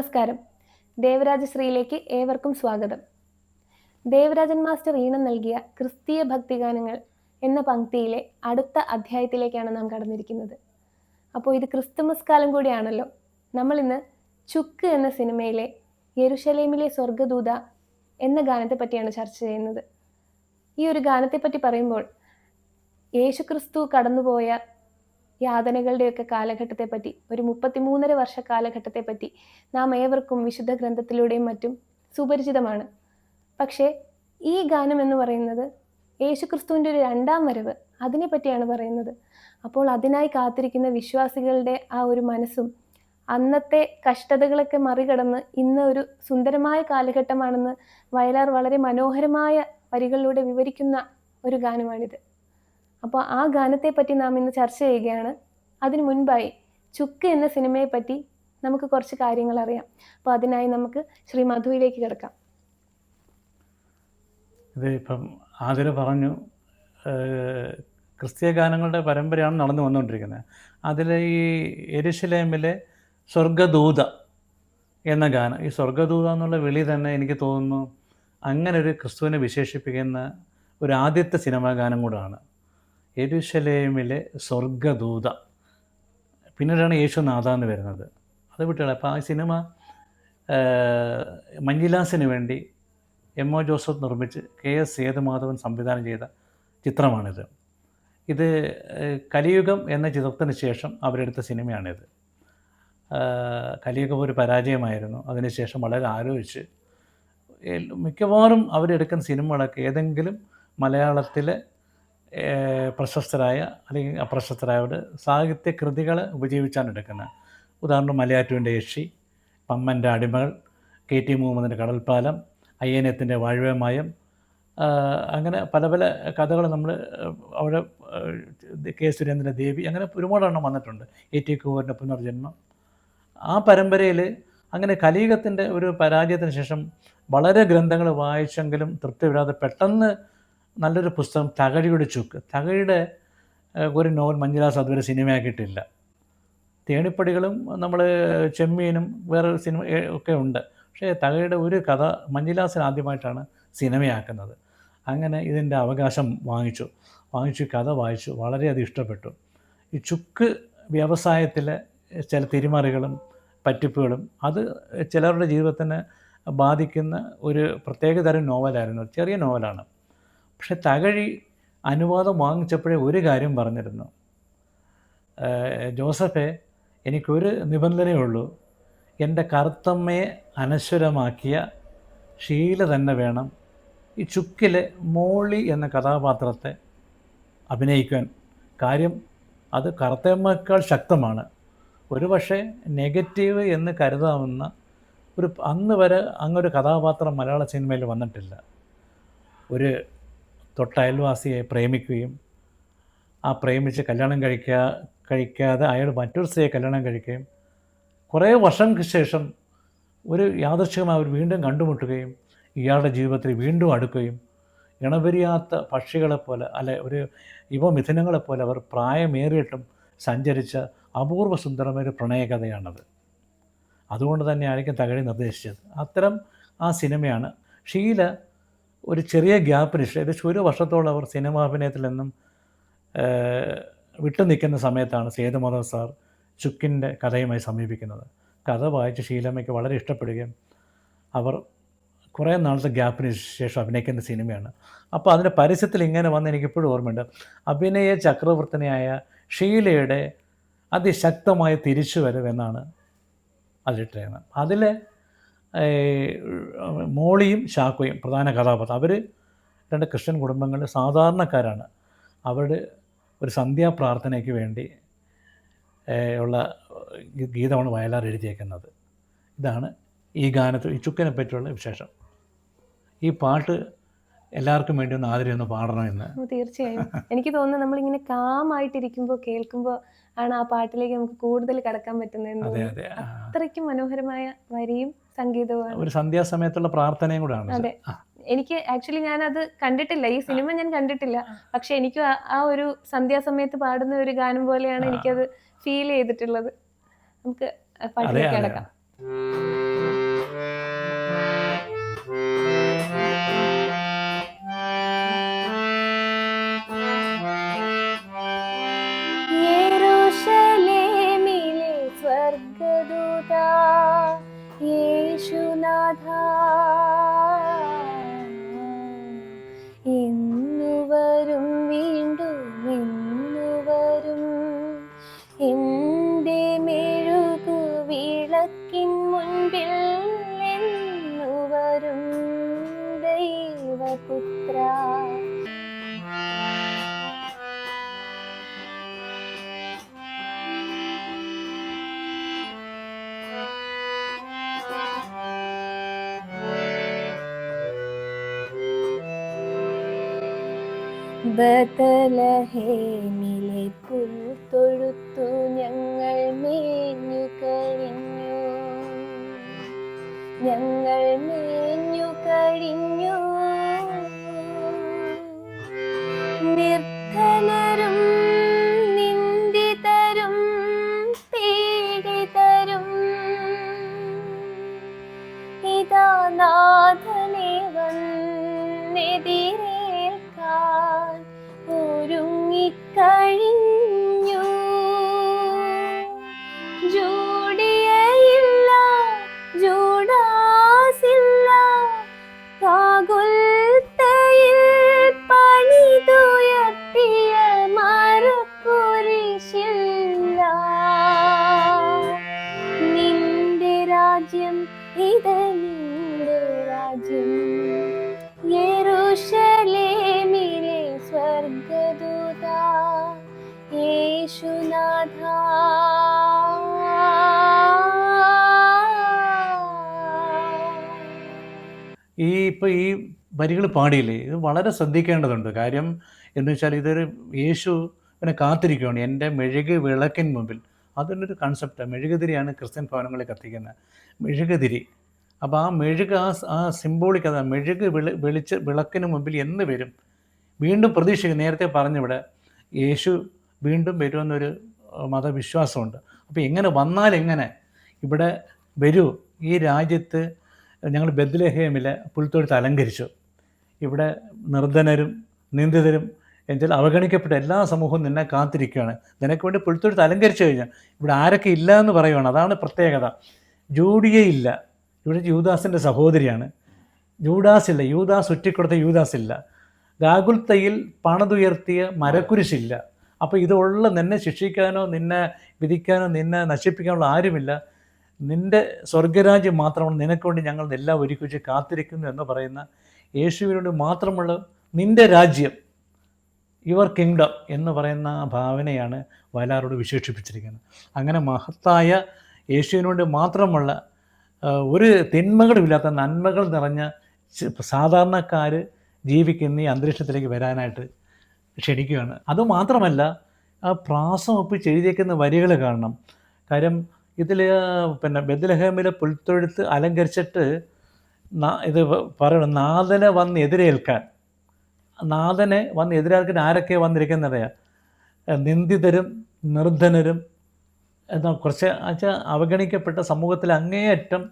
നമസ്കാരം. ദേവരാജശ്രീയിലേക്ക് ഏവർക്കും സ്വാഗതം. ദേവരാജൻ മാസ്റ്റർ ഈണം നൽകിയ ക്രിസ്തീയ ഭക്തിഗാനങ്ങൾ എന്ന പംക്തിയിലെ അടുത്ത അധ്യായത്തിലേക്കാണ് നാം കടന്നിരിക്കുന്നത്. അപ്പോൾ ഇത് ക്രിസ്തുമസ് കാലം കൂടിയാണല്ലോ. നമ്മളിന്ന് ചുക്ക് എന്ന സിനിമയിലെ യെരുശലേമിലെ സ്വർഗദൂത എന്ന ഗാനത്തെ പറ്റിയാണ് ചർച്ച ചെയ്യുന്നത്. ഈ ഒരു ഗാനത്തെപ്പറ്റി പറയുമ്പോൾ യേശുക്രിസ്തു കടന്നുപോയ യാതനകളുടെയൊക്കെ കാലഘട്ടത്തെപ്പറ്റി, ഒരു 33.5 വർഷ കാലഘട്ടത്തെപ്പറ്റി നാം ഏവർക്കും വിശുദ്ധ ഗ്രന്ഥത്തിലൂടെയും മറ്റും സുപരിചിതമാണ്. പക്ഷേ ഈ ഗാനം എന്ന് പറയുന്നത് യേശുക്രിസ്തുവിൻ്റെ ഒരു രണ്ടാം വരവ്, അതിനെപ്പറ്റിയാണ് പറയുന്നത്. അപ്പോൾ അതിനായി കാത്തിരിക്കുന്ന വിശ്വാസികളുടെ ആ ഒരു മനസ്സും അന്നത്തെ കഷ്ടതകളൊക്കെ മറികടന്ന് ഇന്ന് ഒരു സുന്ദരമായ കാലഘട്ടമാണെന്ന് വയലാർ വളരെ മനോഹരമായ വരികളിലൂടെ വിവരിക്കുന്ന ഒരു ഗാനമാണിത്. അപ്പോൾ ആ ഗാനത്തെപ്പറ്റി നാം ഇന്ന് ചർച്ച ചെയ്യുകയാണ്. അതിനു മുൻപായി ചുക്ക് എന്ന സിനിമയെപ്പറ്റി നമുക്ക് കുറച്ച് കാര്യങ്ങൾ അറിയാം. അപ്പോൾ അതിനായി നമുക്ക് ശ്രീ മധുവിലേക്ക് കിടക്കാം. ഇത് ഇപ്പം ആതിര പറഞ്ഞു, ക്രിസ്തീയ ഗാനങ്ങളുടെ പരമ്പരയാണ് നടന്നു വന്നുകൊണ്ടിരിക്കുന്നത്. അതിൽ ഈ യെരുശലേമിലെ സ്വർഗദൂത എന്ന ഗാനം, ഈ സ്വർഗദൂത എന്നുള്ള വിളി തന്നെ എനിക്ക് തോന്നുന്നു അങ്ങനെ ഒരു ക്രിസ്തുവിനെ വിശേഷിപ്പിക്കുന്ന ഒരു ആദ്യത്തെ സിനിമാ ഗാനം കൂടാണ്. യെരുശലേമിലെ സ്വർഗദൂത. പിന്നീടാണ് യേശുനാഥ എന്ന് വരുന്നത്. അത് വിട്ടുകളെ. അപ്പോൾ ആ സിനിമ മഞ്ജിലാസിന് വേണ്ടി എം.ഒ. ജോസഫ് നിർമ്മിച്ച് KS സേതുമാധവൻ സംവിധാനം ചെയ്ത ചിത്രമാണിത്. ഇത് കലിയുഗം എന്ന ചിത്രത്തിന് ശേഷം അവരെടുത്ത സിനിമയാണിത്. കലിയുഗം ഒരു പരാജയമായിരുന്നു. അതിനുശേഷം വളരെ ആലോചിച്ച് മിക്കവാറും അവരെടുക്കുന്ന സിനിമകളൊക്കെ ഏതെങ്കിലും മലയാളത്തിലെ പ്രശസ്തരായ അല്ലെങ്കിൽ അപ്രശസ്തരായവരുടെ സാഹിത്യകൃതികൾ ഉപജീവിച്ചാണ് എടുക്കുന്നത്. ഉദാഹരണം മലയാറ്റൂരിൻ്റെ യക്ഷി, പമ്മൻ്റെ അടിമകൾ, KT മുഹമ്മദിൻ്റെ കടൽപ്പാലം, അയ്യനത്തിൻ്റെ വാഴ്വേമായം, അങ്ങനെ പല പല കഥകൾ നമ്മൾ അവിടെ K. സുരേന്ദ്രൻ്റെ ദേവി, അങ്ങനെ ഒരുപാടെണ്ണം വന്നിട്ടുണ്ട്. A.T. കുവറിൻ്റെ പുനർജന്മം. ആ പരമ്പരയിൽ അങ്ങനെ കലിയുഗത്തിൻ്റെ ഒരു പരാജയത്തിന് ശേഷം വളരെ ഗ്രന്ഥങ്ങൾ വായിച്ചെങ്കിലും തൃപ്തി വരാതെ പെട്ടെന്ന് നല്ലൊരു പുസ്തകം തകഴിയുടെ ചുക്ക്. തകഴിയുടെ ഒരു നോവൽ മഞ്ജുലാസ് അതുവരെ സിനിമയാക്കിയിട്ടില്ല. തേണിപ്പടികളും നമ്മൾ ചെമ്മീനും വേറെ സിനിമ ഒക്കെ ഉണ്ട്. പക്ഷേ തകഴിയുടെ ഒരു കഥ മഞ്ജുലാസിന് ആദ്യമായിട്ടാണ് സിനിമയാക്കുന്നത്. അങ്ങനെ ഇതിൻ്റെ അവകാശം വാങ്ങിച്ചു കഥ വായിച്ചു, വളരെയധികം ഇഷ്ടപ്പെട്ടു. ഈ ചുക്ക് വ്യവസായത്തിലെ ചില തിരിമറികളും പറ്റിപ്പുകളും അത് ചിലരുടെ ജീവിതത്തിനെ ബാധിക്കുന്ന ഒരു പ്രത്യേകതരം നോവലായിരുന്നു. ചെറിയ നോവലാണ്. പക്ഷെ തകഴി അനുവാദം വാങ്ങിച്ചപ്പോഴേ ഒരു കാര്യം പറഞ്ഞിരുന്നു, ജോസഫേ, എനിക്കൊരു നിബന്ധനയേ ഉള്ളൂ, എൻ്റെ കറുത്തമ്മയെ അനശ്വരമാക്കിയ ഷീല തന്നെ വേണം ഈ ചുക്കിലെ മോളി എന്ന കഥാപാത്രത്തെ അഭിനയിക്കാൻ. കാര്യം അത് കറുത്തമ്മയേക്കാൾ ശക്തമാണ്. ഒരു പക്ഷേ നെഗറ്റീവ് എന്ന് കരുതാവുന്ന ഒരു അന്ന് വരെ അങ്ങൊരു കഥാപാത്രം മലയാള സിനിമയിൽ വന്നിട്ടില്ല. ഒരു തൊട്ടയൽവാസിയെ പ്രേമിക്കുകയും ആ പ്രേമിച്ച് കല്യാണം കഴിക്കാതെ അയാൾ മറ്റൊരു സ്ത്രീയെ കല്യാണം കഴിക്കുകയും കുറേ വർഷങ്ങൾക്ക് ശേഷം ഒരു യാദൃച്ഛികമായി അവർ വീണ്ടും കണ്ടുമുട്ടുകയും ഇയാളുടെ ജീവിതത്തിൽ വീണ്ടും അടുക്കുകയും ഇണപിരിയാത്ത പക്ഷികളെപ്പോലെ അല്ലെ ഒരു യുവമിഥുനങ്ങളെപ്പോലെ അവർ പ്രായമേറിയിട്ടും സഞ്ചരിച്ച അപൂർവ സുന്ദരമായ ഒരു പ്രണയകഥയാണത്. അതുകൊണ്ട് തന്നെ ആയിരിക്കും തകഴി നിർദ്ദേശിച്ചത്. അത്തരം ആ സിനിമയാണ്. ഷീല ഒരു ചെറിയ ഗ്യാപ്പിന് ശേഷം ഏകദേശം ഒരു വർഷത്തോളം അവർ സിനിമാഭിനയത്തിൽ നിന്നും വിട്ടു നിൽക്കുന്ന സമയത്താണ് സേതുമാധവൻ സാർ ചുക്കിൻ്റെ കഥയുമായി സമീപിക്കുന്നത്. കഥ വായിച്ച് ഷീലമ്മയ്ക്ക് വളരെ ഇഷ്ടപ്പെടുകയും അവർ കുറേ നാളത്തെ ഗ്യാപ്പിന് ശേഷം അഭിനയിക്കുന്ന സിനിമയാണ്. അപ്പോൾ അതിൻ്റെ പരസ്യത്തിൽ ഇങ്ങനെ വന്ന് എനിക്കിപ്പോഴും ഓർമ്മയുണ്ട്, അഭിനയ ചക്രവർത്തിനിയായ ഷീലയുടെ അതിശക്തമായ തിരിച്ചുവരവ് എന്നാണ് അതിലിട്ടിരുന്നത്. അതിൽ മോളിയും ശാക്കോയും പ്രധാന കഥാപാത്രം. അവർ രണ്ട് ക്രിസ്ത്യൻ കുടുംബങ്ങളിലെ സാധാരണക്കാരാണ്. അവരുടെ ഒരു സന്ധ്യാപ്രാർത്ഥനയ്ക്ക് വേണ്ടി ഉള്ള ഗീതമാണ് വയലാർ എഴുതിയേക്കുന്നത്. ഇതാണ് ഈ ഗാനത്തിൽ ഈ ചുക്കിനെ പറ്റിയുള്ള വിശേഷം. ഈ പാട്ട് എല്ലാവർക്കും വേണ്ടി ഒന്ന് ആദരം ഒന്ന് പാടണമെന്ന്. തീർച്ചയായും എനിക്ക് തോന്നുന്നു നമ്മളിങ്ങനെ കാമായിട്ടിരിക്കുമ്പോൾ കേൾക്കുമ്പോൾ ആണ് ആ പാട്ടിലേക്ക് നമുക്ക് കൂടുതൽ കടക്കാൻ പറ്റുന്നത്. അതെ അതെ, അത്രയ്ക്കും മനോഹരമായ വരിയും സംഗീതവുമാണ്. ഒരു സന്ധ്യാസമയത്തുള്ള പ്രാർത്ഥനയും കൂടെയാണ്. അതെ, എനിക്ക് ആക്ച്വലി ഞാനത് കണ്ടിട്ടില്ല, ഈ സിനിമ ഞാൻ കണ്ടിട്ടില്ല. പക്ഷെ എനിക്ക് ആ ഒരു സന്ധ്യാസമയത്ത് പാടുന്ന ഒരു ഗാനം പോലെയാണ് എനിക്കത് ഫീൽ ചെയ്തിട്ടുള്ളത്. നമുക്ക് പാട്ടിലേക്ക് കടക്കാം. യേശുനാഥ എന്നു വരും വീണ്ടും എന്നു വരും എൻ്റെ മെഴുകു വിളക്കിൻ മുൻപിൽ എന്നു വരും ദൈവപുത്ര. ബത്ലഹേമിലെ പുൽത്തൊഴുത്തു ഞങ്ങൾ മേഞ്ഞു കഴിഞ്ഞു, ഞങ്ങൾ മേഞ്ഞു കഴിഞ്ഞു. നിർധനരും നിന്ദിതരും പീഡിതരും ഇതാ നാഥനെ വന്നെതിരേൽക്കാൻ ഒരുങ്ങിക്കഴിഞ്ഞു. ജൂഡിയയില്ല, ജൂഡാസില്ല, ഗാഗുൽത്തയിൽ പണിതുയർത്തിയ മരക്കുരിശില്ല. നിന്റെ രാജ്യം ഇത് നിന്റെ രാജ്യം, യെരൂശലേമിലെ സ്വർഗദൂത യേശുനാഥ. ഈ വരികൾ പാടിയില്ലേ, ഇത് വളരെ ശ്രദ്ധിക്കേണ്ടതുണ്ട്. കാര്യം എന്ന് വെച്ചാൽ ഇതൊരു യേശുവിനെ കാത്തിരിക്കുകയാണ് എൻ്റെ മെഴുക് വിളക്കിൻ മുമ്പിൽ. അതിനൊരു കൺസെപ്റ്റ്, മെഴുകുതിരിയാണ് ക്രിസ്ത്യൻ ഭവനങ്ങളിൽ കത്തിക്കുന്നത്, മെഴുകുതിരി. അപ്പോൾ ആ മെഴുക് ആ സിംബോളിക് അതാണ്, മെഴുക് വിളക്കിന് മുമ്പിൽ എന്ന് വരും, വീണ്ടും പ്രതീക്ഷിക്കും. നേരത്തെ പറഞ്ഞിവിടെ യേശു വീണ്ടും വരുമെന്നൊരു മതവിശ്വാസമുണ്ട്. അപ്പോൾ എങ്ങനെ വന്നാൽ എങ്ങനെ ഇവിടെ വരൂ? ഈ രാജ്യത്ത് ഞങ്ങൾ ബത്ലഹേമിലെ പുൽത്തൊഴുത്ത് അലങ്കരിച്ചു. ഇവിടെ നിർധനരും നിന്ദിതരും എന്നുവെച്ചാൽ അവഗണിക്കപ്പെട്ട എല്ലാ സമൂഹവും നിന്നെ കാത്തിരിക്കുകയാണ്. നിനക്ക് വേണ്ടി പുൽത്തൊഴുത്ത് അലങ്കരിച്ചു കഴിഞ്ഞാൽ ഇവിടെ ആരൊക്കെ ഇല്ല എന്ന് പറയുകയാണ്. അതാണ് പ്രത്യേകത. ജൂഡിയയില്ല, ഇവിടെ യൂദാസിൻ്റെ സഹോദരിയാണ്. യൂദാസില്ല, യൂദാസ് ഒറ്റിക്കൊടുത്ത യൂദാസില്ല. ഗാഗുൽത്തയിൽ പണിതുയർത്തിയ മരക്കുരിശില്ല. അപ്പോൾ ഇതുള്ള നിന്നെ ശിക്ഷിക്കാനോ നിന്നെ വിധിക്കാനോ നിന്നെ നശിപ്പിക്കാനുള്ള ആരുമില്ല. നിൻ്റെ സ്വർഗരാജ്യം മാത്രമാണ്, നിനക്ക് വേണ്ടി ഞങ്ങൾ എല്ലാം ഒരുക്കി വെച്ച് കാത്തിരിക്കുന്നു എന്ന് പറയുന്ന യേശുവിനോട് മാത്രമുള്ള നിൻ്റെ രാജ്യം, യുവർ കിങ്ഡം എന്ന് പറയുന്ന ആ ഭാവനയാണ് വയലാറോട് വിശേഷിപ്പിച്ചിരിക്കുന്നത്. അങ്ങനെ മഹത്തായ യേശുവിനോട് മാത്രമുള്ള ഒരു തിന്മകളുമില്ലാത്ത നന്മകൾ നിറഞ്ഞ സാധാരണക്കാർ ജീവിക്കുന്ന ഈ അന്തരീക്ഷത്തിലേക്ക് വരാനായിട്ട് ക്ഷണിക്കുകയാണ്. അതുമാത്രമല്ല, ആ പ്രാസം ഒപ്പിച്ച് എഴുതിയേക്കുന്ന വരികൾ കാണണം. കാര്യം ഇതിൽ ബത്ലഹേമിലെ പുൽത്തൊഴുത്ത് അലങ്കരിച്ചിട്ട് ഇത് പറയണം, നാഥനെ വന്ന് എതിരേൽക്കാൻ. നാഥനെ വന്ന് എതിരേൽക്കാൻ ആരൊക്കെ വന്നിരിക്കുന്നറിയാം? നിന്ദിതരും നിർധനരും എന്നാൽ കുറച്ച് വെച്ചാൽ അവഗണിക്കപ്പെട്ട സമൂഹത്തിൽ അങ്ങേയറ്റം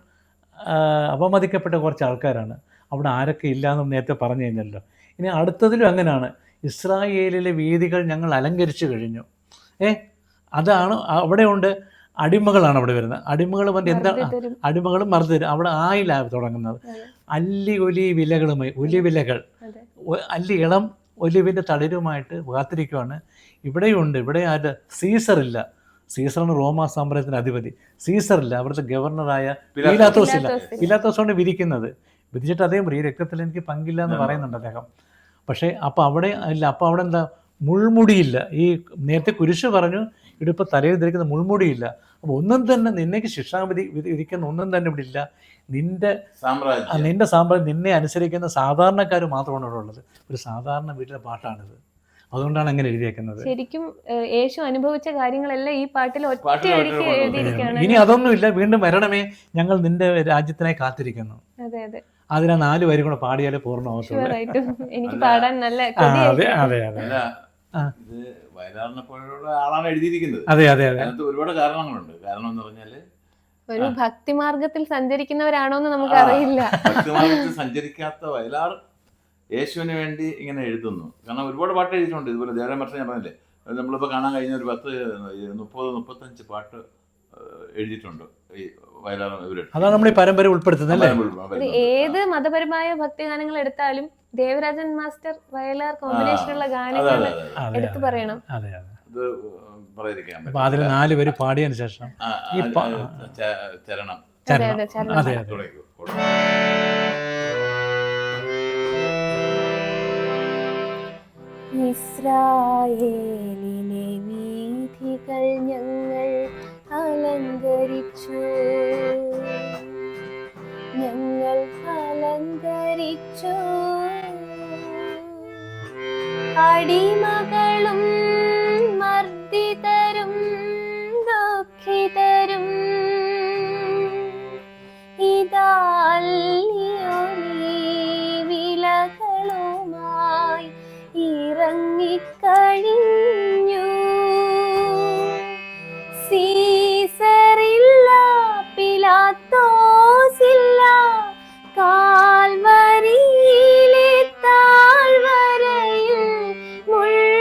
അപമതിക്കപ്പെട്ട കുറച്ച് ആൾക്കാരാണ്. അവിടെ ആരൊക്കെ ഇല്ലയെന്നും നേരത്തെ പറഞ്ഞു കഴിഞ്ഞല്ലോ. ഇനി അടുത്തതിലും അങ്ങനെയാണ്. ഇസ്രായേലിലെ വീഥികൾ ഞങ്ങൾ അലങ്കരിച്ചു കഴിഞ്ഞു. അതാണ് അവിടെയുണ്ട്. അടിമകളാണ് അവിടെ വരുന്നത്. അടിമകൾ വന്ന് എന്താണ്? അടിമകളും മർദ്ദരും. അവിടെ ആയിലാണ് തുടങ്ങുന്നത്. അല്ലി ഒലി വിലകളുമായി, ഒലിവിലകൾ, അല്ലി ഇളം ഒലിവിൻ്റെ തളിരുമായിട്ട് കാത്തിരിക്കുകയാണ്. ഇവിടെയുണ്ട്. ഇവിടെ ആര്? സീസറില്ല. സീസറാണ് റോമാ സാമ്രാജ്യത്തിൻ്റെ അധിപതി. സീസറില്ല. അവിടുത്തെ ഗവർണറായ പീലാത്തോസ് ഇല്ല. പീലാത്തോസാണ് വിധിക്കുന്നത്. വിധിച്ചിട്ട് അദ്ദേഹം ഈ രക്തത്തിൽ എനിക്ക് പങ്കില്ല എന്ന് പറയുന്നുണ്ട് അദ്ദേഹം. പക്ഷേ അപ്പോൾ അവിടെ ഇല്ല. അപ്പോൾ അവിടെ എന്താ? മുൾമുടിയില്ല. ഈ നേരത്തെ കുരിശ് പറഞ്ഞു, ഇവിടെ ഇപ്പോൾ തലയിൽ ധരിക്കുന്ന മുൾമുടിയില്ല. അപ്പോൾ ഒന്നും തന്നെ നിന്നേക്ക് ശിക്ഷാവിധി വിധിക്കുന്ന ഒന്നും തന്നെ ഇവിടെ ഇല്ല. നിന്റെ സാമ്രാജ്യം, നിന്നെ അനുസരിക്കുന്ന സാധാരണക്കാർ മാത്രമാണ് ഇവിടെ ഉള്ളത്. ഒരു സാധാരണ വീട്ടിലെ പാട്ടാണിത്. അതുകൊണ്ടാണ് അങ്ങനെ എഴുതിയേക്കുന്നത്. ശരിക്കും യേശു അനുഭവിച്ച കാര്യങ്ങളെല്ലാം ഈ പാട്ടിൽ ഒറ്റയടിക്ക് എഴുതിയിരിക്കുകയാണ്. ഇനി അതൊന്നുമില്ല, വീണ്ടും വരണമേ, ഞങ്ങൾ നിന്റെ രാജ്യത്തിനായി കാത്തിരിക്കുന്നു. അതെ അതെ, അതിനാ 4 വരി കൂടെ പാടിയാലേ പൂർണ്ണമാവത്തുള്ളൂ. എനിക്ക് പാടാൻ നല്ല അതെ അതെ അതെ. വയലാറിനെ പോലുള്ള ആളാണ് എഴുതിയിരിക്കുന്നത്. അതെ അതെ അതെ. അതിനകത്ത് ഒരുപാട് കാരണങ്ങളുണ്ട്. കാരണം എന്ന് പറഞ്ഞാല് ഒരു ഭക്തിമാർഗത്തിൽ സഞ്ചരിക്കുന്നവരാണോ എന്ന് നമുക്ക് അറിയില്ല. ഭക്തിമാർഗത്തിൽ സഞ്ചരിക്കാത്ത വയലാർ യേശുവിന് വേണ്ടി ഇങ്ങനെ എഴുതുന്നു. കാരണം ഒരുപാട് പാട്ട് എഴുതിയിട്ടുണ്ട്. ഇതുപോലെ ദേവരാമർഷം ഞാൻ പറഞ്ഞില്ലേ, നമ്മളിപ്പോൾ കാണാൻ കഴിഞ്ഞ ഒരു 10-30-35 പാട്ട് എഴുതിയിട്ടുണ്ട് ഈ വയലാർ ഇവര്. അതാണ് നമ്മൾ ഈ പരമ്പര ഉൾപ്പെടുത്തുന്നത് അല്ലേ? ഇത് ഏത് മതപരമായ ഭക്തിഗാനങ്ങൾ എടുത്താലും ദേവരാജൻ മാസ്റ്റർ വയലാർ കോമ്പിനേഷനുള്ള ഗാനങ്ങൾ എടുത്തു പറയണം. അതെ അതെ. ഇത് പറയാതിരിക്കാൻ അപ്പൊ അതിൽ 4 പേര് പാടിയതിനു ശേഷം ഈ ചരണം അതെ അതെ ചരണം. അതെ അതെ. തുടങ്ങി. ഇസ്രായേലിനെ വീഥികൾ ഞങ്ങൾ അലങ്കരിച്ചു, ഞങ്ങൾ അലങ്കരിച്ചു. അടിമകളും മർദ്ദിതരും ദുഃഖിതരും ഇതാല്ലിയോ നീ വിലകളുമായി ഇറങ്ങിക്കഴിഞ്ഞു. സീസറില്ല, പിലാത്തോസില്ല, കാൽവരിയിലെ താഴ്വരയിൽ മുൾമുടിയില്ല.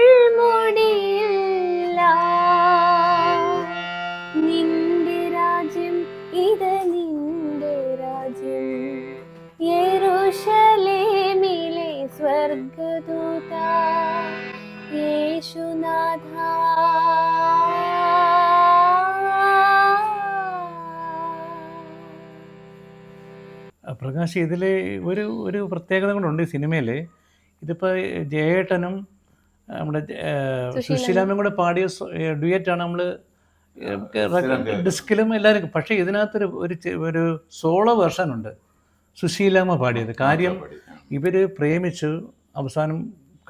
നിന്റെ രാജ്യം, ഇത് നിന്റെ രാജ്യം, യെരൂശലേമിലെ സ്വർഗദൂത യേശുനാഥ. പ്രകാശ്, ഇതിൽ ഒരു പ്രത്യേകത കൊണ്ടുണ്ട് ഈ സിനിമയിൽ. ഇതിപ്പോൾ ജയേട്ടനും നമ്മുടെ സുശീലാമ്മയും കൂടെ പാടിയ ഡ്യുയറ്റാണ് നമ്മൾ ഡിസ്കിലും എല്ലാവർക്കും. പക്ഷേ ഇതിനകത്തൊരു ഒരു സോളോ വെർഷനുണ്ട് സുശീലാമ്മ പാടിയത്. കാര്യം ഇവർ പ്രേമിച്ചു, അവസാനം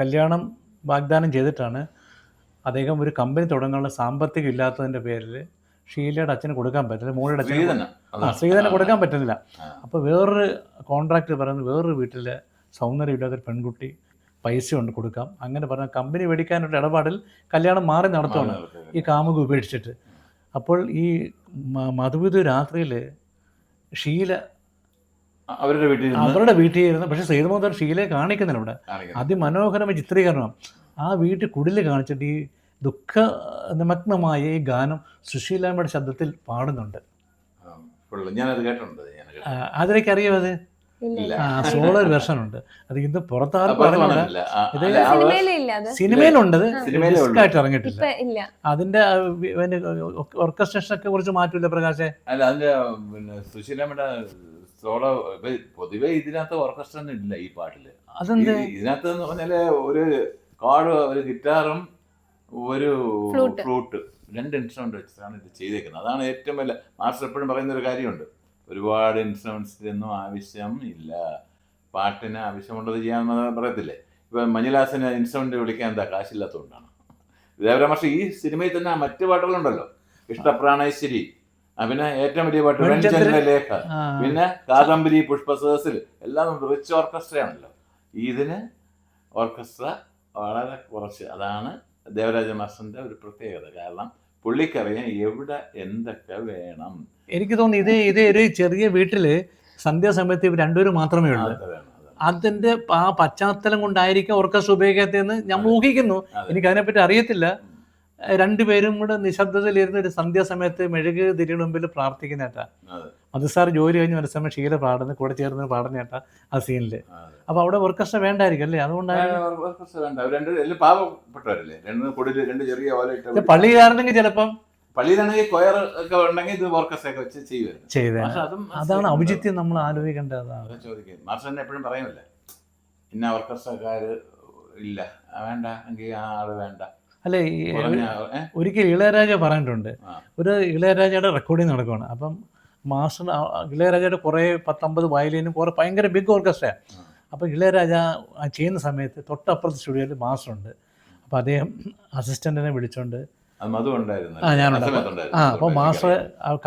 കല്യാണം വാഗ്ദാനം ചെയ്തിട്ടാണ്. അദ്ദേഹം ഒരു കമ്പനി തുടങ്ങാനുള്ള സാമ്പത്തികം ഇല്ലാത്തതിൻ്റെ പേരിൽ ഷീലയുടെ അച്ഛന് കൊടുക്കാൻ പറ്റില്ല, മോളുടെ അച്ഛന് ശ്രീധരന് കൊടുക്കാൻ പറ്റുന്നില്ല. അപ്പോൾ വേറൊരു കോൺട്രാക്ട് പറയുന്നത് വേറൊരു വീട്ടിലെ സൗന്ദര്യമില്ലാത്തൊരു പെൺകുട്ടി പൈസ കൊണ്ട് കൊടുക്കാം, അങ്ങനെ പറഞ്ഞാൽ കമ്പനി മേടിക്കാനുള്ള ഇടപാടിൽ കല്യാണം മാറി നടത്തുകയാണ് ഈ കാമുക ഉപേക്ഷിച്ചിട്ട്. അപ്പോൾ ഈ മധുവിധു രാത്രിയിൽ ഷീല അവരുടെ വീട്ടിൽ ഇരുന്ന്, പക്ഷേ സേതുമാധവൻ ഷീലയെ കാണിക്കുന്നില്ല ഇവിടെ. അതിമനോഹരമായ ചിത്രീകരണം. ആ വീട്ടിൽ കുടില് കാണിച്ചിട്ട് ഈ ദുഃഖ നിമഗ്നമായ ഈ ഗാനം സുശീലാമ്മയുടെ ശബ്ദത്തിൽ പാടുന്നുണ്ട്. അതിലേക്ക് അറിയോ? അത് സോളോ വെർഷൻ ഉണ്ട്. അത് ഇന്ന് പുറത്താറ് പറഞ്ഞില്ല, ഇത് സിനിമയിലുണ്ട്, ഡിസ്കായിട്ട് ഇറങ്ങിയിട്ടില്ല. അതിന്റെ ഓർക്കസ്ട്രേഷൻ ഒക്കെ കുറിച്ച് മാറ്റൂല പ്രകാശേ? അല്ല, അതിന്റെ പിന്നെ സുശീലാമ്മയുടെ സോളോ പൊതുവെ ഇതിനകത്ത് ഓർക്കസ്ട്ര ഒന്നും ഇല്ല ഈ പാട്ടില്. അതെന്ത്? ഇതിനകത്ത് എന്ന് പറഞ്ഞാല് ഒരു ഒരു ഗിറ്റാറും ഒരു ഫ്ലൂട്ട്, 2 ഇൻസ്ട്രുമെന്റ് വെച്ചിട്ടാണ് ഇത് ചെയ്തേക്കുന്നത്. അതാണ് ഏറ്റവും വലിയ. മാസ്റ്റർ എപ്പോഴും പറയുന്ന ഒരു കാര്യമുണ്ട്, ഒരുപാട് ഇൻസ്ട്രുമെന്റ്സിനൊന്നും ആവശ്യം ഇല്ല, പാട്ടിന് ആവശ്യമുള്ളത് ചെയ്യാമെന്ന് പറയത്തില്ലേ. ഇപ്പം മഞ്ഞുലാസിന് ഇൻസ്ട്രുമെന്റ് വിളിക്കാൻ എന്താ കാശില്ലാത്തതുകൊണ്ടാണ്. ഇതേപോലെ പക്ഷേ ഈ സിനിമയിൽ തന്നെ മറ്റു പാട്ടുകളുണ്ടല്ലോ, ഇഷ്ടപ്രാണേശ്വരി, പിന്നെ ഏറ്റവും വലിയ പാട്ട് ലേഖ, പിന്നെ കാദംബരി, പുഷ്പസദസ്സിൽ എല്ലാം റിച്ച് ഓർക്കസ്ട്രയാണല്ലോ. ഇതിന് ഓർക്കസ്ട്ര വളരെ കുറച്ച്. അതാണ് ദേവരാജ മാസ്റ്ററിന്റെ ഒരു പ്രത്യേകത. കാരണം പുള്ളിക്കറിയാൻ എവിടെ എന്തൊക്കെ വേണം. എനിക്ക് തോന്നുന്നു ഇത് ഒരു ചെറിയ വീട്ടില് സന്ധ്യാസമയത്ത് ഇവർ രണ്ടുപേരും മാത്രമേ ഉള്ളൂ. അതിന്റെ ആ പശ്ചാത്തലം കൊണ്ടായിരിക്കും ഓർക്കസ്ട്ര ഉപയോഗിക്കാത്തതെന്ന് ഞാൻ ഊഹിക്കുന്നു. എനിക്ക് അതിനെപ്പറ്റി അറിയത്തില്ല. രണ്ടുപേരും കൂടെ നിശബ്ദതയിലിരുന്ന് ഒരു സന്ധ്യാസമയത്ത് മെഴുക് തിരിയുടെ മുമ്പിൽ പ്രാർത്ഥിക്കുന്നേട്ടാ. അത് സാർ ജോലി കഴിഞ്ഞ് ഒരു സമയം ഷീല പാടുന്ന കൂടെ ചേർന്ന് പാടുന്നേട്ടാ ആ സീനില്. അപ്പൊ അവിടെ ഓർക്കസ്ട്ര വേണ്ടായിരിക്കും അല്ലേ? അതുകൊണ്ടാണ് പാവപ്പെട്ടവരല്ലേ, ചെറിയ പള്ളിയിലായിരുന്നെങ്കിൽ ചിലപ്പം, പള്ളിയിലാണെങ്കിൽ കൊയർ ഒക്കെ ഉണ്ടെങ്കിൽ ഇത് ഓർക്കസ്ട്ര ഒക്കെ വെച്ച് ചെയ്തേ. അതാണ് ഔചിത്യം നമ്മൾ ആലോചിക്കേണ്ടത്. ചോദിക്കും മാസ്റ്റർ എപ്പോഴും പറയുമല്ലേ, ഇന്ന ഓർക്കസ്ട്രക്കാര് ഇല്ല, വേണ്ട എങ്കിൽ ആ ആള് വേണ്ട. അല്ലേ, ഒരിക്കൽ ഇളയരാജ പറഞ്ഞിട്ടുണ്ട്, ഒരു ഇളയരാജയുടെ റെക്കോർഡിങ് നടക്കുകയാണ്. അപ്പം മാസ്റ്റർ ഇളയരാജയുടെ കുറേ 10-50 വയലിനും കുറേ ഭയങ്കര ബിഗ് ഓർക്കസ്ട്രയാണ്. അപ്പോൾ ഇളയരാജ ചെയ്യുന്ന സമയത്ത് തൊട്ടപ്പുറത്ത് സ്റ്റുഡിയോയിൽ മാസ്റ്റർ ഉണ്ട്. അപ്പോൾ അദ്ദേഹം അസിസ്റ്റൻറ്റിനെ വിളിച്ചോണ്ട് ഞാനുണ്ട്. അപ്പോൾ മാസ്റ്റർ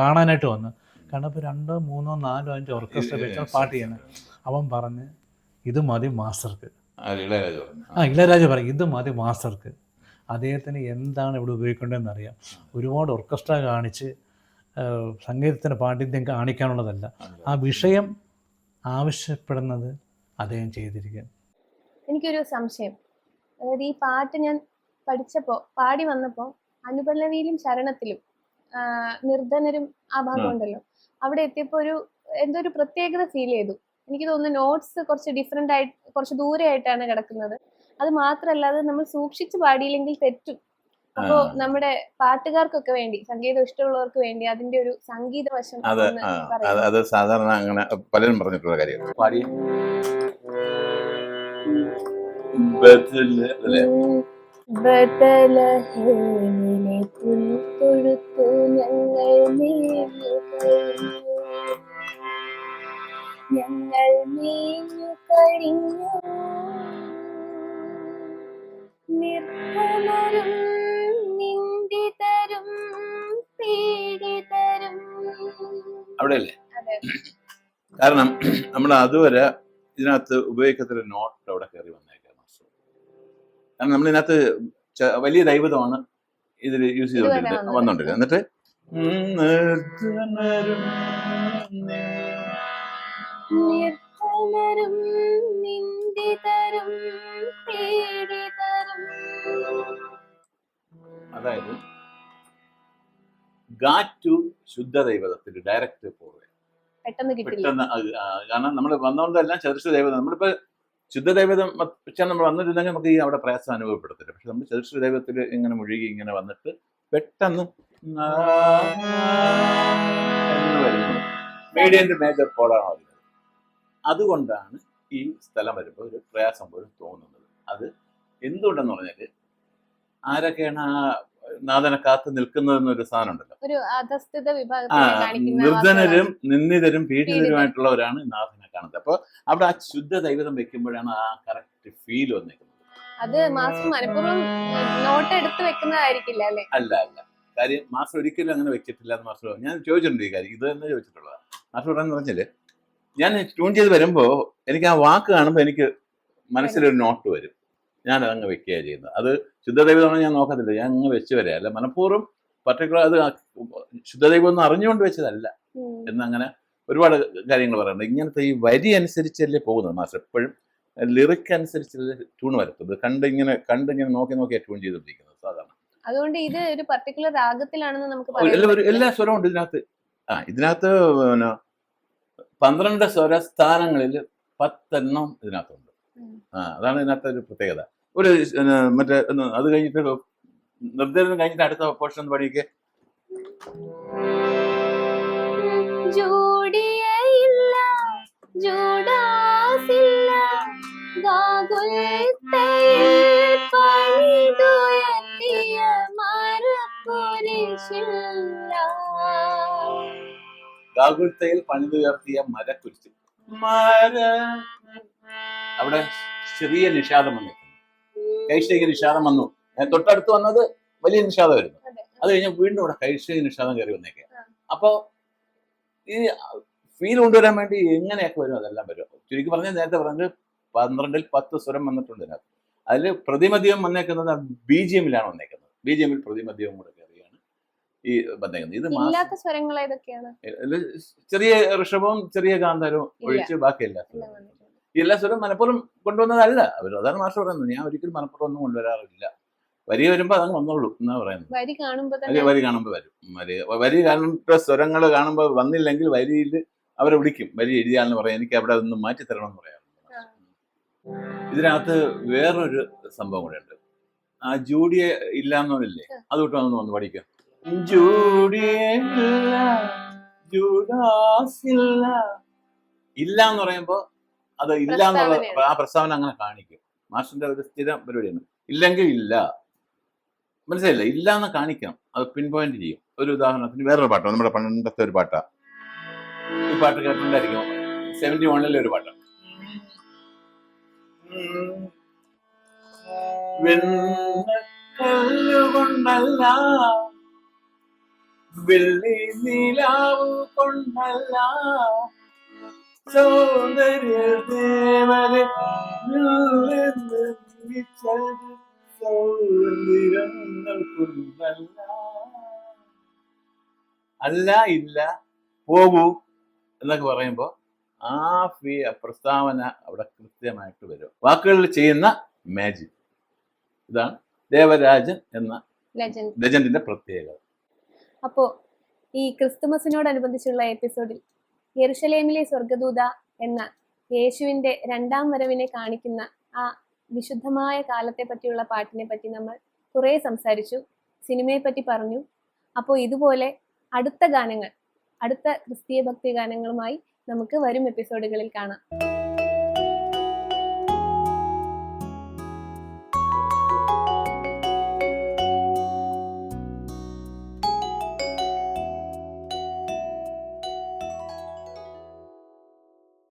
കാണാനായിട്ട് വന്നു. കണ്ടപ്പോൾ 2, 3, 4, 5 ഓർക്കസ്ട്ര വെച്ച പാട്ട് ചെയ്യണം. അവൻ പറഞ്ഞ് ഇത് മതി മാസ്റ്റർക്ക്. ഇളയരാജ പറയും ഇത് മതി മാസ്റ്റർക്ക്. അദ്ദേഹത്തിന് എന്താണ് ഇവിടെ ഉപയോഗിക്കേണ്ടതെന്ന് അറിയാം. ഒരുപാട് ഓർക്കസ്ട്ര കാണിച്ച് സംഗീതത്തിന് പാണ്ഡിത്യം കാണിക്കാനുള്ളതല്ല, ആ വിഷയം ആവശ്യപ്പെടുന്നത് അദ്ദേഹം ചെയ്തിരിക്കുക. എനിക്കൊരു സംശയം, അതായത് ഈ പാട്ട് ഞാൻ പഠിച്ചപ്പോൾ പാടി വന്നപ്പോൾ അനുപല്ലവിയിലും ശരണത്തിലും നിർധനരും ആ ഭാഗം ഉണ്ടല്ലോ, അവിടെ എത്തിയപ്പോ എന്തോ ഒരു പ്രത്യേകത ഫീൽ ചെയ്തു. എനിക്ക് തോന്നുന്നു നോട്ട്സ് കുറച്ച് ഡിഫറെന്റ് ആയിട്ട്, കുറച്ച് ദൂരെ ആയിട്ടാണ് കിടക്കുന്നത്. അത് മാത്രല്ല, അത് നമ്മൾ സൂക്ഷിച്ച് പാടിയില്ലെങ്കിൽ തെറ്റും. അപ്പോ നമ്മുടെ പാട്ടുകാർക്കൊക്കെ വേണ്ടി, സംഗീതം ഇഷ്ടമുള്ളവർക്ക് വേണ്ടി അതിന്റെ ഒരു സംഗീത വശം അത് സാധാരണ അങ്ങനെ പലരും പറഞ്ഞിട്ടുള്ള കാര്യം. പാടി ബദലഹേമിനെ പുൽത്തൊഴുത്തു ഞങ്ങൾ മേഞ്ഞു കഴിഞ്ഞു, നിർമ്മലരും നിന്ദിതരും പീഡിതരും. അവിടെയല്ലേ? കാരണം നമ്മൾ അതുവരെ ഇതിനകത്ത് ഉപയോഗിക്കത്തൊരു നോട്ട് അവിടെ കയറി വന്നേക്കാം മാസ്റ്റർ. കാരണം നമ്മളിതിനകത്ത് വലിയ ദൈവതമാണ് ഇതിൽ യൂസ് ചെയ്തുകൊണ്ടിരുന്നത്, വന്നോണ്ടിരുന്നത്. എന്നിട്ട് നിർമ്മലരും നിന്ദിതരും പീഡിതരും. അതായത് ഗാറ്റു ശുദ്ധ ദൈവതത്തിൽ ഡയറക്റ്റ് പോവുക പെട്ടെന്ന് കിട്ടില്ല. കാരണം നമ്മൾ വന്നോണ്ടെല്ലാം ചതുർശ ദൈവതം, നമ്മളിപ്പോ ശുദ്ധ ദൈവതം വെച്ചാൽ നമ്മൾ വന്നിരുന്നെങ്കിൽ നമുക്ക് ഈ അവിടെ പ്രയാസം അനുഭവപ്പെടത്തില്ല. പക്ഷെ നമ്മൾ ചതുർശ ദൈവത്തിൽ ഇങ്ങനെ മുഴുകി ഇങ്ങനെ വന്നിട്ട് പെട്ടെന്ന് വരുന്നു. മീഡിയന്റെ മേജർ കോഡാണ് വരുന്നത്. അതുകൊണ്ടാണ് ഈ സ്ഥലം വരുമ്പോൾ ഒരു പ്രയാസം പോലും തോന്നുന്നത്. അത് എന്തുകൊണ്ടെന്ന് പറഞ്ഞാല് ആരൊക്കെയാണ് ആ നാഥനെ കാത്തു നിൽക്കുന്നതെന്നൊരു സാധനം ഉണ്ടല്ലോ. നിർധനരും നിന്ദിതരും പീഡിതരുമായിട്ടുള്ളവരാണ് നാഥനെ കാണുന്നത്. അപ്പൊ അവിടെ ആ ശുദ്ധ ദൈവതം വെക്കുമ്പോഴാണ് ആ കറക്റ്റ് ഫീൽ വന്നേക്കുന്നത്. അത് മാസ്റ്റർ മനഃപൂർവ്വം നോട്ട് എടുത്ത് വെക്കുന്നതായിരിക്കില്ല അല്ലേ? അല്ല, കാര്യം മാസ്റ്റർ ഒരിക്കലും അങ്ങനെ വെച്ചിട്ടില്ല എന്ന് മാസ്റ്റർ ഞാൻ ചോദിച്ചിട്ടുണ്ട്. ഈ കാര്യം ഇത് തന്നെ ചോദിച്ചിട്ടുള്ളത്. മാസ്റ്റർ പറയാന്ന് പറഞ്ഞാല് ഞാൻ ട്യൂൺ ചെയ്ത് വരുമ്പോ എനിക്ക് ആ വാക്ക് കാണുമ്പോൾ എനിക്ക് മനസ്സിലൊരു നോട്ട് വരും, ഞാൻ അതങ്ങ് വെക്കുകയാണ് ചെയ്യുന്നത്. അത് ശുദ്ധദൈവമാണെന്ന് ഞാൻ നോക്കത്തില്ല, ഞാൻ അങ്ങ് വെച്ച് വരിക. അല്ല മനഃപൂർവ്വം പർട്ടിക്കുലർ അത് ശുദ്ധദൈവം ഒന്നും അറിഞ്ഞുകൊണ്ട് വെച്ചതല്ല എന്നങ്ങനെ ഒരുപാട് കാര്യങ്ങൾ പറയുന്നുണ്ട്. ഇങ്ങനത്തെ ഈ വരി അനുസരിച്ചല്ലേ പോകുന്നത് മാസ്റ്റർ. എപ്പോഴും ലിറിക് അനുസരിച്ചല്ലേ ട്യൂൺ വരത്തുന്നത്. കണ്ടിങ്ങനെ നോക്കിയാണ് ട്യൂൺ ചെയ്തുകൊണ്ടിരിക്കുന്നത് സാധാരണ. അതുകൊണ്ട് ഇത് ഒരു പർട്ടിക്കുലർ രാഗത്തിലാണെന്ന് നമുക്ക് എല്ലാ സ്വരവും ഉണ്ട് ഇതിനകത്ത്. ഇതിനകത്ത് പിന്നെ 12 സ്വരസ്ഥാനങ്ങളിൽ 10 എണ്ണം ഇതിനകത്തുണ്ട്. അതാണ് ഇതിനകത്ത് ഒരു പ്രത്യേകത. ഒരു മറ്റേ അത് കഴിഞ്ഞിട്ട് നിർദ്ദേശം കഴിഞ്ഞിട്ട് അടുത്ത പോർഷൻ ഒന്ന് പഠിക്കേ. ഗാഗുൽത്തയിൽ പണിതുയർത്തിയ മരക്കുരിശ്. അവിടെ ചെറിയ നിഷാദം വന്നു, കൈശിക നിഷാദം വന്നു. തൊട്ടടുത്ത് വന്നത് വലിയ നിഷാദമായിരുന്നു. അത് കഴിഞ്ഞ് വീണ്ടും ഇവിടെ കൈശിക നിഷാദം കയറി വന്നേക്കുക. അപ്പൊ ഈ ഫീൽ കൊണ്ടുവരാൻ വേണ്ടി എങ്ങനെയൊക്കെ വരും അതെല്ലാം വരും. ചുരുക്കി പറഞ്ഞാൽ നേരത്തെ പറഞ്ഞത് 12-ൽ 10 സ്വരം വന്നിട്ടുണ്ട് ഇതിനകത്ത്. അതിൽ പ്രതിമദ്യം വന്നേക്കുന്നത് BGM-ലാണ് വന്നേക്കുന്നത്. BGM-ൽ പ്രതിമദ്യവും കൂടെ കയറിയാണ് ഈ വന്നേക്കുന്നത്. ഇത് സ്വരങ്ങൾ ഏതൊക്കെയാണ്? ചെറിയ ഋഷഭവും ചെറിയ ഗാന്ധാരവും ഒഴിച്ച് ബാക്കി എല്ലാ സ്വരം മനഃപൂർവ്വം കൊണ്ടുവന്നതല്ല അവർ. അതാണ് മാസ്റ്റർ പറയുന്നത്. ഞാൻ ഒരിക്കലും മനഃപൂർവ്വം ഒന്നും കൊണ്ടുവരാറില്ല. വരി വരുമ്പോ അതങ്ങ് വന്നോളൂ എന്നാ പറയുന്നത്. വരി കാണുമ്പോ വരും. വരി കാണുമ്പോ സ്വരങ്ങൾ കാണുമ്പോ വന്നില്ലെങ്കിൽ വരിയിൽ അവരെ വിളിക്കും. വരി എഴുതിയാലെന്ന് പറയാം, എനിക്ക് അവിടെ ഒന്നും മാറ്റി തരണമെന്ന് പറയാറുണ്ട്. ഇതിനകത്ത് വേറൊരു സംഭവം കൂടെ ഉണ്ട്. ആ ജൂഡിയെ ഇല്ലാന്നല്ലേ, അതുകൊണ്ട് വന്ന് പഠിക്കാം. ജൂഡിയെ ഇല്ല എന്ന് പറയുമ്പോ അത് ഇല്ല എന്നുള്ള ആ പ്രസ്താവന അങ്ങനെ കാണിക്കും. മാസ്റ്ററിന്റെ ഒരു സ്ഥിരം പരിപാടിയാണ്. ഇല്ലെങ്കിൽ ഇല്ല, മനസ്സിലായില്ല, ഇല്ല എന്ന് കാണിക്കണം. അത് പിൻ പോയിന്റ് ചെയ്യും. ഒരു ഉദാഹരണത്തിന് വേറൊരു പാട്ടാണ്, നമ്മുടെ പണ്ടത്തെ ഒരു പാട്ടാ. ഈ പാട്ട് കേട്ടിട്ടുണ്ടായിരിക്കും, 71-ലെ ഒരു പാട്ടാണ്. വെണ്ണക്കല്ലുകൊണ്ടല്ല, വെള്ളി നിലാവ് കൊണ്ടല്ല, സൗന്ദര്യ ദേവനെ അല്ല, ഇല്ല, പോകൂ എന്നൊക്കെ പറയുമ്പോ ആ പ്രസ്താവന അവിടെ കൃത്യമായിട്ട് വരും. വാക്കുകളിൽ ചെയ്യുന്ന മാജിക്. ഇതാണ് ദേവരാജൻ എന്ന ലെജൻഡിന്റെ പ്രത്യേകത. അപ്പോൾ ഈ ക്രിസ്തുമസിനോടനുബന്ധിച്ചുള്ള എപ്പിസോഡിൽ യെരുശലേമിലെ സ്വർഗദൂത എന്ന യേശുവിൻ്റെ രണ്ടാം വരവിനെ കാണിക്കുന്ന ആ വിശുദ്ധമായ കാലത്തെ പറ്റിയുള്ള പാട്ടിനെ പറ്റി നമ്മൾ കുറേ സംസാരിച്ചു, സിനിമയെ പറ്റി പറഞ്ഞു. അപ്പോൾ ഇതുപോലെ അടുത്ത ഗാനങ്ങൾ, അടുത്ത ക്രിസ്തീയ ഭക്തി ഗാനങ്ങളുമായി നമുക്ക് വരും എപ്പിസോഡുകളിൽ കാണാം.